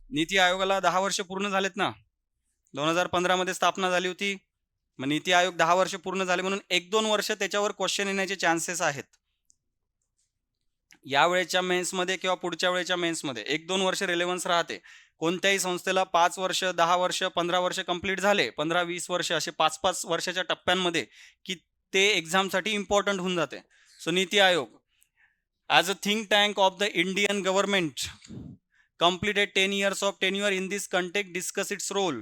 नीती आयोगाला 10 वर्ष पूर्ण झालेत ना. 2015 मध्ये स्थापना झाली होती. मग नीती आयोग 10 वर्ष पूर्ण झाले म्हणून 1-2 वर्ष त्याच्यावर क्वेश्चन येण्याचे चान्सेस आहेत. या वेळेच्या मेन्समध्ये किंवा पुढच्या वेळेच्या मेन्समध्ये 1-2 वर्ष रिलेव्हन्स राहते. कोणत्याही संस्थेला 5 वर्ष, 10 वर्ष, 15 वर्ष कंप्लीट झाले, 15-20 वर्ष असे 5-5 वर्षाच्या टप्प्यांमध्ये की ते एक्झामसाठी इम्पॉर्टंट होऊन जाते. So NITI Aayog as a think tank of the Indian government completed 10 years of tenure in this context, discuss its role.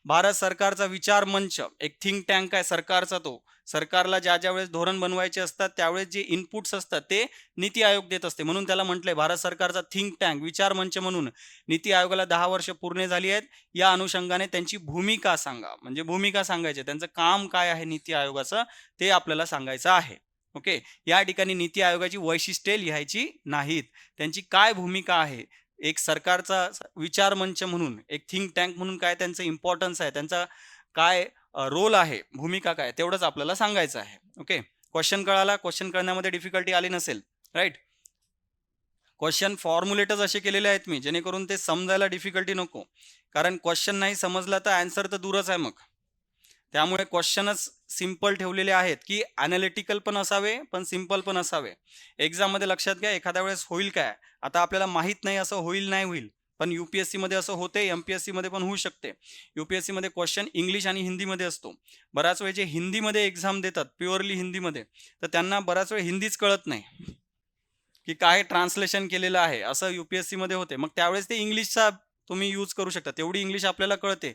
Bharat सरकारचा विचार मंच एक थिंक टँक आहे सरकारचा. तो सरकारला ज्या ज्या वेळेस धोरण बनवायचे असतात त्यावेळेस जे इनपुट्स असतात ते नीती आयोग देत असते, म्हणून त्याला म्हटलंय भारत सरकारचा थिंक टँक विचार मंच म्हणून. नीती आयोगाला 10 वर्ष पूर्ण झाली आहेत. या अनुषंगाने त्यांची भूमिका सांगा, म्हणजे भूमिका सांगायची, त्यांचं काम काय आहे नीती आयोगाचं ते आपल्याला सांगायचं आहे. ओके, या ठिकाणी नीती आयोगाची वैशिष्ट्ये लिहायची नाहीत, त्यांची काय भूमिका आहे. एक सरकारचा विचार मंच म्हणून, एक थिंक टँक म्हणून काय त्यांचं इम्पॉर्टन्स आहे, त्यांचा काय रोल आहे, भूमिका काय, तेवढंच आपल्याला सांगायचं आहे. ओके, क्वेश्चन कळाला? क्वेश्चन कळण्यामध्ये डिफिकल्टी आली नसेल, राईट? क्वेश्चन फॉर्म्युलेटच असे केलेले आहेत मी, जेणेकरून ते समजायला डिफिकल्टी नको. कारण क्वेश्चन नाही समजला तर आन्सर तर दूरच आहे मग. त्यामुळे क्वेश्चनच सिंपल ठेवलेले आहेत की ॲनालिटिकल पण असावे पण सिंपल पण असावे. एक्झाममध्ये लक्षात घ्या, एखाद्या वेळेस होईल काय, आता आपल्याला माहीत नाही असं होईल नाही होईल, पण UPSC मध्ये असं होते, MPSC मध्ये पण होऊ शकते. UPSC मध्ये क्वेश्चन इंग्लिश आणि हिंदीमध्ये असतो. बऱ्याच वेळ जे हिंदीमध्ये एक्झाम देतात, प्युअरली हिंदीमध्ये, तर त्यांना बऱ्याच वेळ हिंदीच कळत नाही की काय ट्रान्सलेशन केलेलं आहे, असं UPSC मध्ये होते. मग त्यावेळेस ते इंग्लिशचा तुम्ही यूज करू शकता, तेवढी इंग्लिश आपल्याला कळते.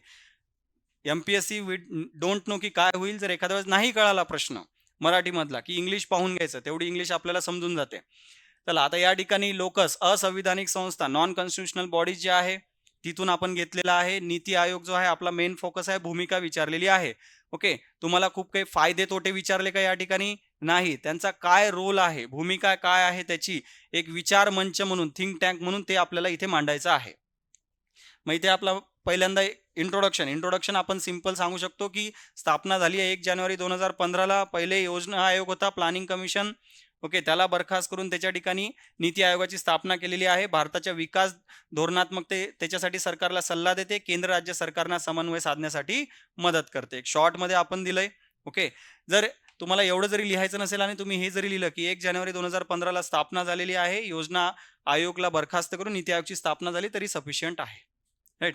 MPSC डोंट नो की काय होईल जर एखाद्या वेळेस नाही कळाला प्रश्न मराठीमधला, की इंग्लिश पाहून घ्यायचं, तेवढी इंग्लिश आपल्याला समजून जाते. चला, आता या ठिकाणी लोकस असंविधानिक संस्था नॉन कॉन्स्टिट्युशनल बॉडीज जे आहे तिथून आपण घेतलेला आहे. नीती आयोग जो आहे आपला मेन फोकस आहे, भूमिका विचारलेली आहे. ओके, तुम्हाला खूप काही फायदे तोटे विचारले का या ठिकाणी? नाही. त्यांचा काय रोल आहे, भूमिका काय आहे त्याची, एक विचार मंच म्हणून, थिंक टँक म्हणून ते आपल्याला इथे मांडायचं आहे. मग इथे आपला पहिल्यांदा इंट्रोडक्शन आपण सिंपल सांगू शकतो की स्थापना झाली आहे 1 जानेवारी 2015ला. पहिले योजना आयोग होता, प्लॅनिंग कमिशन. ओके, त्याला बरखास्त करून त्याच्या ठिकाणी नीती आयोगाची स्थापना केलेली आहे. भारताच्या विकास धोरणात्मक त्याच्यासाठी सरकारला सल्ला देते, केंद्र राज्य सरकारना समन्वय साधण्यासाठी मदत करते. एक शॉर्टमध्ये आपण दिलंय. ओके, जर तुम्हाला एवढं जरी लिहायचं नसेल आणि तुम्ही हे जरी लिहिलं की 1 जानेवारी 2015ला स्थापना झालेली आहे, योजना आयोगला बरखास्त करून नीती आयोगची स्थापना झाली, तरी सफिशियंट आहे, राईट?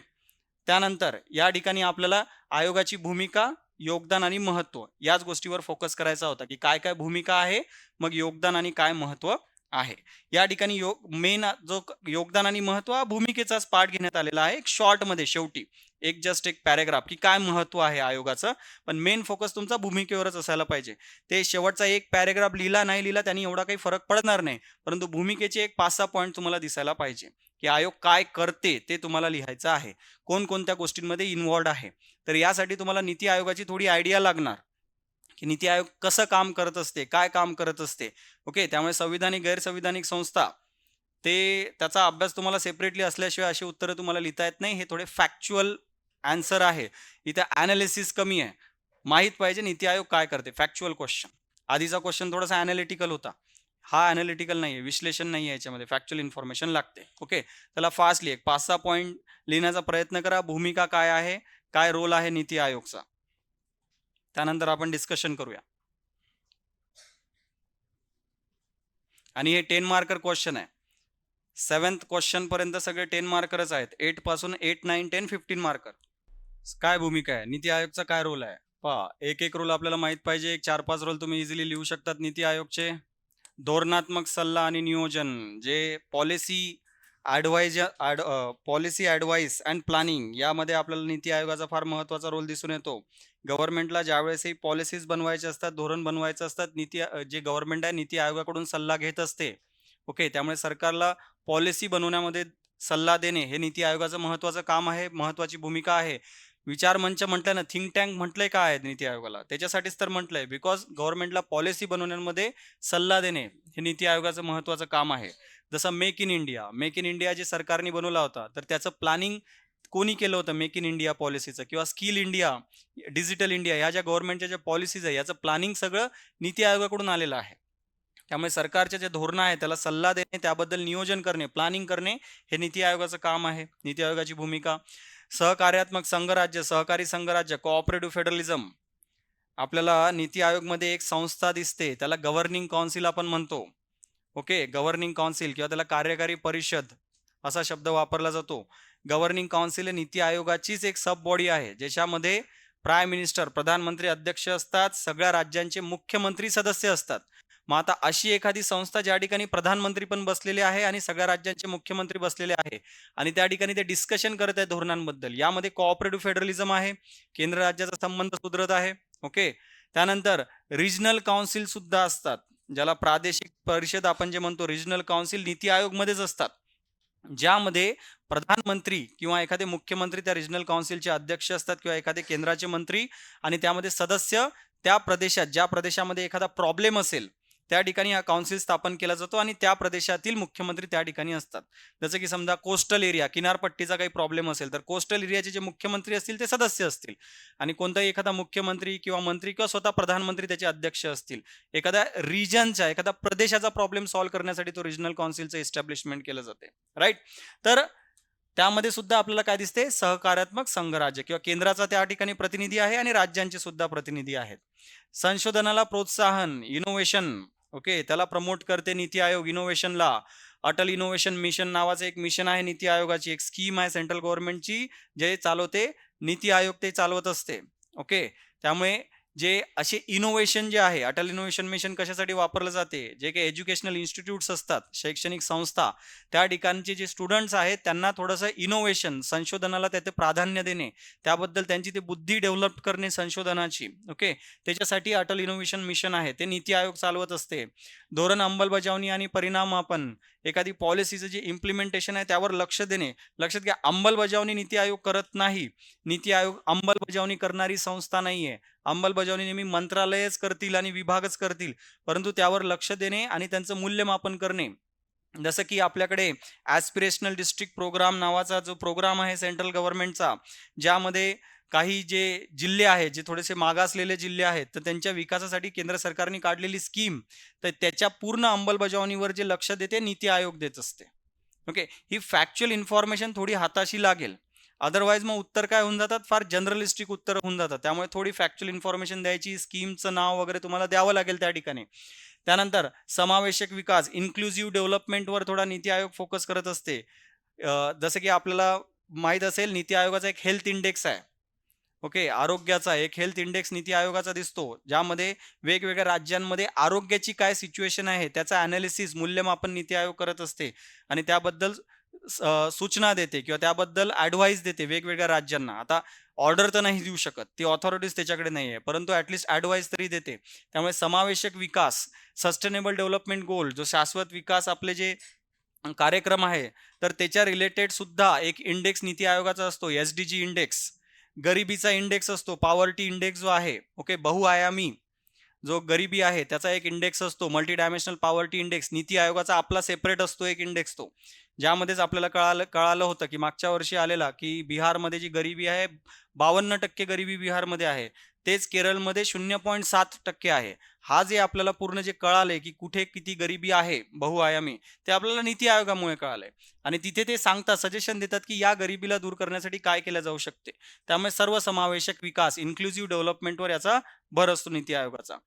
त्यानंतर या ठिकाणी आपल्याला आयोगाची भूमिका, योगदान आणि महत्त्व याच गोष्टीवर फोकस करायचा होता की काय काय भूमिका आहे, मग योगदान आणि काय महत्त्व आहे. या ठिकाणी मेन जो योगदान आणि महत्त्व हा भूमिकेचाच पार्ट घेण्यात आलेला आहे. एक शॉर्टमध्ये शेवटी एक पॅरेग्राफ की काय महत्त्व आहे आयोगाचं, पण मेन फोकस तुमचा भूमिकेवरच असायला पाहिजे. ते शेवटचा एक पॅरेग्राफ लिहिला नाही लिहिला त्यांनी एवढा काही फरक पडणार नाही, परंतु भूमिकेचे एक 5-6 पॉईंट तुम्हाला दिसायला पाहिजे की आयोग काय करते ते तुम्हाला लिहायचं आहे, कोणकोणत्या गोष्टींमध्ये इन्व्हॉल्ड आहे. तर यासाठी तुम्हाला नीती आयोगाची थोडी आयडिया लागणार की नीती आयोग कसं काम करत असते, काय काम करत असते. ओके, त्यामुळे संविधानिक गैरसंविधानिक संस्था त्याचा अभ्यास तुम्हाला सेपरेटली असल्याशिवाय अशी उत्तरं तुम्हाला लिहिता येत नाही. हे थोडे फॅक्च्युअल आन्सर आहे, इथे ॲनालिसिस कमी आहे. माहीत पाहिजे नीती आयोग काय करते, फॅक्च्युअल क्वेश्चन. आधीचा क्वेश्चन थोडासा ॲनालिटिकल होता, हा ॲनालिटिकल नाही आहे, विश्लेषण नाही आहे, याच्यामध्ये फॅक्च्युअल इन्फॉर्मेशन लागते. ओके, त्याला फास्टली एक 5-6 पॉईंट लिहिण्याचा प्रयत्न करा. भूमिका काय आहे, काय रोल आहे नीती आयोगचा, त्यानंतर आपण डिस्कशन करूया. आणि हे 10 मार्कर क्वेश्चन आहे. 7th क्वेश्चन पर्यंत सगळे 10 मार्करच आहेत. 8 पासून 8, 9, 10, 15 मार्कर. काय भूमिका आहे, नीती आयोगचा काय रोल आहे पहा. एक एक रोल आपल्याला माहित पाहिजे. एक 4-5 रोल तुम्ही इझिली लिहू शकतात नीती आयोगचे. धोरणात्मक सल्ला आणि नियोजन, जे पॉलिसी ॲडवाईस अँड प्लॅनिंग, यामध्ये आपल्याला नीती आयोगाचा फार महत्त्वाचा रोल दिसून येतो. गव्हर्नमेंटला ज्यावेळेसही पॉलिसीज बनवायचे असतात, धोरण बनवायचं असतात, जे गव्हर्नमेंट आहे नीती आयोगाकडून सल्ला घेत असते. ओके, त्यामुळे सरकारला पॉलिसी बनवण्यामध्ये सल्ला देणे हे नीती आयोगाचं महत्त्वाचं काम आहे, महत्त्वाची भूमिका आहे. विचार मंच म्हटलं ना, थिंक टँक म्हटलंय का आहे नीती आयोगाला, त्याच्यासाठीच तर म्हटलंय, बिकॉज गव्हर्नमेंटला पॉलिसी बनवण्यामध्ये सल्ला देणे हे नीती आयोगाचं महत्त्वाचं काम आहे. जसं मेक इन इंडिया जे सरकारने बनवला होता, तर त्याचं प्लॅनिंग कोणी केलं होतं मेक इन इंडिया पॉलिसीचं, किंवा स्किल इंडिया, डिजिटल इंडिया, ह्या ज्या गव्हर्नमेंटच्या ज्या पॉलिसीज आहे याचं प्लॅनिंग सगळं नीती आयोगाकडून आलेलं आहे. त्यामुळे सरकारचे जे धोरणं आहे त्याला सल्ला देणे, त्याबद्दल नियोजन करणे, प्लॅनिंग करणे हे नीती आयोगाचं काम आहे. नीती आयोगाची भूमिका. सहकार्यात्मक संघराज्य, सहकारी संघराज्य, कोऑपरेटिव्ह फेडरलिझम. आपल्याला नीती आयोगमध्ये एक संस्था दिसते, त्याला गव्हर्निंग काउन्सिल आपण म्हणतो. ओके, गव्हर्निंग काउन्सिल किंवा त्याला कार्यकारी परिषद असा शब्द वापरला जातो. गव्हर्निंग काउन्सिल ही नीती आयोगाचीच एक सब बॉडी आहे, ज्याच्यामध्ये प्राईम मिनिस्टर, प्रधानमंत्री अध्यक्ष असतात, सगळ्या राज्यांचे मुख्यमंत्री सदस्य असतात. मग आता अशी एखादी संस्था ज्या ठिकाणी प्रधानमंत्री पण बसलेले आहे आणि सगळ्या राज्यांचे मुख्यमंत्री बसलेले आहे आणि त्या ठिकाणी ते डिस्कशन करत आहेत धोरणांबद्दल, यामध्ये कोऑपरेटिव्ह फेडरलिझम आहे, केंद्र राज्याचा संबंध सुधरत आहे. ओके, त्यानंतर रिजनल काउन्सिल सुद्धा असतात, ज्याला प्रादेशिक परिषद आपण जे म्हणतो, रिजनल काउन्सिल नीती आयोगमध्येच असतात, ज्यामध्ये प्रधानमंत्री किंवा एखादे मुख्यमंत्री त्या रिजनल काउन्सिलचे अध्यक्ष असतात किंवा एखादे केंद्राचे मंत्री, आणि त्यामध्ये सदस्य त्या प्रदेशात, ज्या प्रदेशामध्ये एखादा प्रॉब्लेम असेल त्या ठिकाणी हा काउन्सिल स्थापन केला जातो आणि त्या प्रदेशातील मुख्यमंत्री त्या ठिकाणी असतात. जसं की समजा कोस्टल एरिया, किनारपट्टीचा काही प्रॉब्लेम असेल तर कोस्टल एरियाचे जे मुख्यमंत्री असतील ते सदस्य असतील आणि कोणताही एखादा मुख्यमंत्री किंवा मंत्री किंवा स्वतः प्रधानमंत्री त्याचे अध्यक्ष असतील. एखाद्या रिजनच्या, एखाद्या प्रदेशाचा प्रॉब्लेम सॉल्व्ह करण्यासाठी तो रिजनल काउन्सिलचं एस्टॅब्लिशमेंट केलं जाते. राईट. तर त्यामध्ये सुद्धा आपल्याला काय दिसते, सहकार्यात्मक संघराज्य किंवा केंद्राचा त्या ठिकाणी प्रतिनिधी आहे आणि राज्यांचे सुद्धा प्रतिनिधी आहेत. संशोधनाला प्रोत्साहन, इनोव्हेशन, ओके, त्याला प्रमोट करते नीती आयोग इनोव्हेशनला. अटल इनोव्हेशन मिशन नावाचं एक मिशन आहे नीती आयोगाची, एक स्कीम आहे सेंट्रल गव्हर्नमेंटची, जे चालवते नीती आयोग, ते चालवत असते. ओके, त्यामुळे जे असे इनोव्हेशन जे आहे, अटल इनोव्हेशन मिशन कशासाठी वापरलं जाते, जे काही एज्युकेशनल इन्स्टिट्यूट्स असतात, शैक्षणिक संस्था, त्या ठिकाणचे जे स्टुडंट्स आहेत त्यांना थोडंसं इनोव्हेशन, संशोधनाला त्याचे प्राधान्य देणे, त्याबद्दल त्यांची ते बुद्धी डेव्हलप करणे संशोधनाची. ओके, त्याच्यासाठी अटल इनोव्हेशन मिशन आहे, ते नीती आयोग चालवत असते. धोरण अंमलबजावणी आणि परिणामापन, एखादी पॉलिसीचं जे इम्प्लिमेंटेशन आहे त्यावर लक्ष देणे. लक्षात घ्या, अंमलबजावणी नीती आयोग करत नाही. नीती आयोग अंमलबजावणी करणारी संस्था नाहीये. अंमलबजावणी नेहमी मंत्रालयच करतील आणि विभागच करतील, परंतु त्यावर लक्ष देणे आणि त्यांचं मूल्यमापन करणे. जसं की आपल्याकडे ॲस्पिरेशनल डिस्ट्रिक्ट प्रोग्राम नावाचा जो प्रोग्राम आहे सेंट्रल गव्हर्नमेंटचा, ज्यामध्ये काही जे जिल्हे आहेत, जे थोडेसे मागासलेले जिल्हे आहेत, तर त्यांच्या विकासासाठी केंद्र सरकारने काढलेली स्कीम, तर त्याच्या पूर्ण अंमलबजावणीवर जे लक्ष देते नीती आयोग देत असते. ओके, ही फॅक्च्युअल इन्फॉर्मेशन थोडी हाताशी लागेल, अदरवाईज मग उत्तर काय होऊन जातात, फार जनरलिस्टिक उत्तर होऊन जातात. त्यामुळे थोडी फॅक्च्युअल इन्फॉर्मेशन द्यायची, स्कीमचं नाव वगैरे तुम्हाला द्यावं लागेल त्या ठिकाणी. त्यानंतर समावेशक विकास, इन्क्लुझिव्ह डेव्हलपमेंटवर थोडा नीती आयोग फोकस करत असते. जसं की आपल्याला माहीत असेल, नीती आयोगाचा एक हेल्थ इंडेक्स आहे. ओके, आरोग्याचा एक हेल्थ इंडेक्स नीती आयोगाचा दिसतो, ज्यामध्ये वेगवेगळ्या राज्यांमध्ये आरोग्याची काय सिच्युएशन आहे त्याचा ॲनालिसिस, मूल्यमापन नीती आयोग करत असते आणि त्याबद्दल सूचना देते किंवा त्याबद्दल ॲडवाईस देते वेगवेगळ्या राज्यांना. आता ऑर्डर तर नाही देऊ शकत, ती ऑथॉरिटीज त्याच्याकडे नाही आहे, परंतु ॲटलिस्ट ॲडवाईस तरी देते. त्यामुळे समावेशक विकास, सस्टेनेबल डेव्हलपमेंट गोल, जो शाश्वत विकास आपले जे कार्यक्रम आहे, तर त्याच्या रिलेटेड सुद्धा एक इंडेक्स नीती आयोगाचा असतो, SDG इंडेक्स. गरिबीचा इंडेक्स असतो, पॉवर्टी इंडेक्स जो आहे, ओके, बहुआयामी जो गरिबी आहे त्याचा एक इंडेक्स असतो, मल्टी डायमेन्शनल पॉवर्टी इंडेक्स, नीती आयोगाचा आपला सेपरेट असतो एक इंडेक्स तो, ज्यामध्येच आपल्याला कळालं होतं की मागच्या वर्षी आलेला, की बिहारमध्ये जी गरिबी आहे 52% गरिबी बिहारमध्ये आहे, तेच केरळमध्ये 0.7% आहे. हा जे आपल्याला पूर्ण जे कळालंय की कुठे किती गरिबी आहे बहुआयामी, ते आपल्याला नीती आयोगामुळे कळालंय आणि तिथे ते सांगतात, सजेशन देतात की या गरिबीला दूर करण्यासाठी काय केलं जाऊ शकते. त्यामुळे सर्वसमावेशक विकास, इन्क्लुझिव्ह डेव्हलपमेंटवर याचा भर असतो नीती आयोगाचा.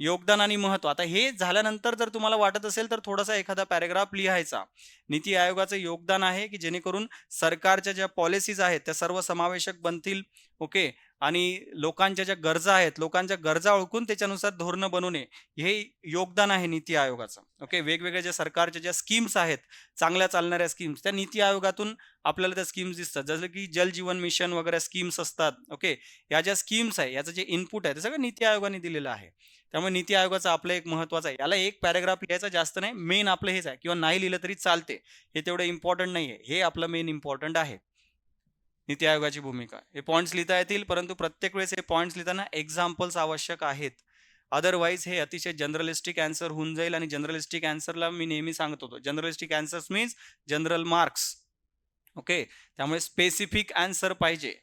योगदान आणि महत्व, आता हे झाल्यानंतर जर तुम्हाला वाटत असेल तर थोडासा एखादा पॅरेग्राफ लिहायचा. नीती आयोगाचं योगदान आहे की जेणेकरून सरकारच्या ज्या पॉलिसीज आहेत त्या सर्व समावेशक बनतील. ओके, आणि लोकांच्या ज्या गरजा आहेत, लोकांच्या गरजा ओळखून त्याच्यानुसार धोरणं बनवणे, हे योगदान आहे नीती आयोगाचं. ओके, वेगवेगळ्या ज्या सरकारच्या ज्या स्कीम्स आहेत, चांगल्या चालणाऱ्या स्कीम्स, त्या नीती आयोगातून आपल्याला त्या स्कीम्स दिसतात. जसं की जल जीवन मिशन वगैरे स्कीम्स असतात. ओके, या ज्या स्कीम्स आहे, याचं जे इनपुट आहे ते सगळं नीती आयोगाने दिलेलं आहे. त्यामुळे नीती आयोगाचं आपलं एक महत्त्वाचं आहे. याला एक पॅराग्राफ लिहायचा, जास्त नाही, मेन आपलं हेच आहे, किंवा नाही लिहिलं तरी चालते, हे तेवढं इम्पॉर्टंट नाही आहे, हे आपलं मेन इम्पॉर्टंट आहे. नीती आयोगाची भूमिका, हे पॉईंट्स लिहिता येतील, परंतु प्रत्येक वेळेस हे पॉईंट्स लिहिताना एक्झाम्पल्स आवश्यक आहेत. अदरवाईज हे अतिशय जनरलिस्टिक आन्सर होऊन जाईल आणि जनरलिस्टिक आन्सरला मी नेहमी सांगत होतो, generalistic answers means general marks. Okay, त्यामुळे स्पेसिफिक आन्सर पाहिजे.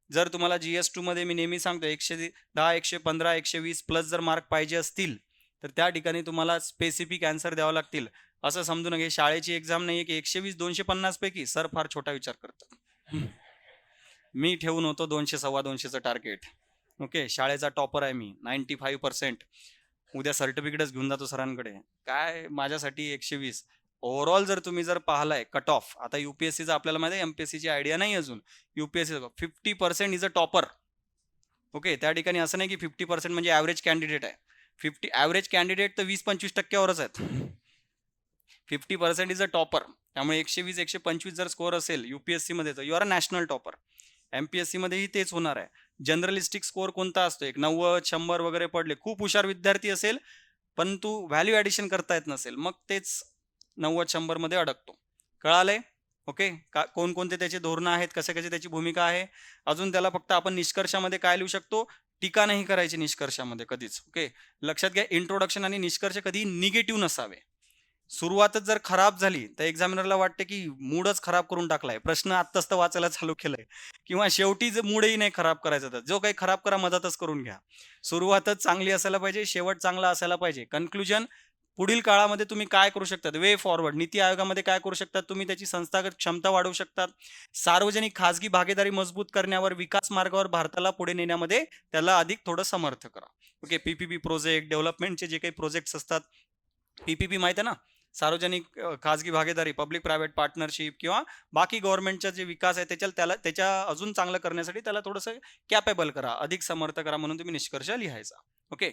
जर तुम्हाला GS2 मध्ये मी नेहमी सांगतो 110, 115, 120 प्लस जर मार्क पाहिजे असतील, तर त्या ठिकाणी तुम्हाला स्पेसिफिक आन्सर द्यावं लागतील. असं समजू नये शाळेची एक्झाम नाहीये की 120 250 पैकी सर फार छोटा विचार करतात. मी ठेवून होतो 200 250चं टार्गेट. ओके, शाळेचा टॉपर आहे मी 95%. उद्या सर्टिफिकेटच घेऊन जातो सरांकडे. काय माझ्यासाठी 120. ओव्हरऑल जर तुम्ही जर पाहिलाय कट ऑफ, आता युपीएससीचं आपल्याला माहिती आहे, एमपीएससीची आयडिया नाही अजून. UPSC 50% is a topper. Okay, त्या ठिकाणी असं नाही की 50% म्हणजे ॲव्हरेज कॅन्डिडेट आहे. 50 ॲव्हरेज कॅन्डिडेट तर 20-25% आहेत. 50% इज अ टॉपर. त्यामुळे 120 125 जर स्कोअर असेल युपीएससी मध्ये तर you are a national topper. MPSC मध्येही तेच होणार आहे. जनरलिस्टिक स्कोअर कोणता असतो, एक 90-100 वगैरे पडले, खूप हुशार विद्यार्थी असेल परंतु व्हॅल्यू ॲडिशन करता येत नसेल, मग तेच 90-100 मध्ये अडकतो. कळालंय? ओके, कोणकोणते त्याचे धोरणं आहेत, कसे कसे त्याची भूमिका आहे. अजून त्याला फक्त आपण निष्कर्षामध्ये काय लिहू शकतो, टीका नाही करायची निष्कर्षामध्ये कधीच. ओके, लक्षात घ्या, इंट्रोडक्शन आणि निष्कर्ष कधी निगेटिव्ह नसावे. सुरुवातच जर खराब झाली तर एक्झामिनरला वाटते की मूडच खराब करून टाकलाय, प्रश्न आत्ताच तर वाचायला चालू केलंय, किंवा शेवटी मूडही नाही खराब करायचा, तर जो काही खराब करा मदतच करून घ्या. सुरुवातच चांगली असायला पाहिजे, शेवट चांगला असायला पाहिजे. कन्क्लुजन, पुढील काळामध्ये तुम्ही काय करू शकतात, वे फॉरवर्ड, नीती आयोगामध्ये काय करू शकतात तुम्ही, त्याची संस्थागत क्षमता वाढवू शकतात. सार्वजनिक खाजगी भागीदारी मजबूत करण्यावर, विकास मार्गावर भारताला पुढे नेण्यामध्ये त्याला अधिक थोडं समर्थ करा. ओके, पीपीपी प्रोजेक्ट, डेव्हलपमेंटचे जे काही प्रोजेक्ट्स असतात, पीपीपी माहिती आहे ना, सार्वजनिक खाजगी भागीदारी, पब्लिक प्रायव्हेट पार्टनरशिप, किंवा बाकी गव्हर्नमेंटचा जे विकास आहे त्याच्या अजून चांगलं करण्यासाठी त्याला थोडंसं कॅपेबल करा, अधिक समर्थ करा, म्हणून तुम्ही निष्कर्ष लिहायचा. ओके,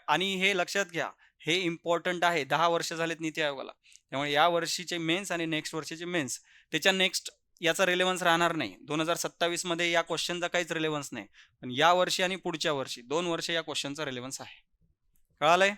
आणि हे लक्षात घ्या, हे इम्पॉर्टंट आहे. 10 वर्ष झालेत नीती आयोगाला, त्यामुळे या वर्षीचे मेन्स आणि नेक्स्ट वर्षीचे मेन्स, त्याच्या नेक्स्ट याचा रिलेव्हन्स राहणार नाही. 2027 मध्ये या क्वेश्चनचा काहीच रिलेव्हन्स नाही, पण या वर्षी आणि पुढच्या वर्षी 2 वर्ष या क्वेश्चनचा रिलेव्हन्स आहे. कळालंय?